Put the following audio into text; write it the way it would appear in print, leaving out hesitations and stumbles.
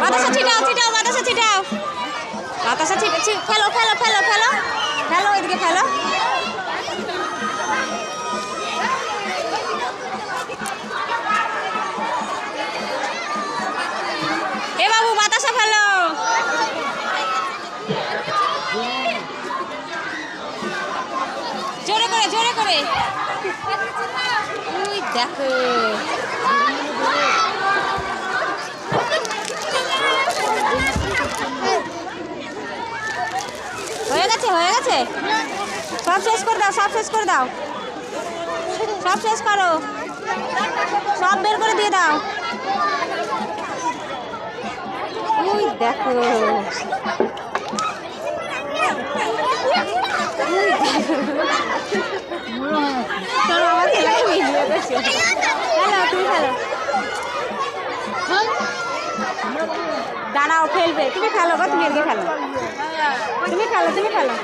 বাতাসা ছিটাও ছিটাও বাতাসা ছিটাও বাতাসা ফেলো ফেলো ফেলো ফেলো ফেলো এদিকে ফেলো এ বাবু বাতাসা ফেলো জোরে করে জোরে করে ওই দেখো হয়ে গেছে হয়ে গেছে সব শেষ করে দাও সব শেষ করে দাও সব শেষ করো সব বের করে দিয়ে দাও ওই দেখো তোর বাবা ছেলেকে ভিডিও করছে হ্যালো তুমি ফেলো দাঁড়াও ফেলবে তুমি ফেলো গো তুমি এদিকে ফেলো তুমি ফেলো তুমি ফেলো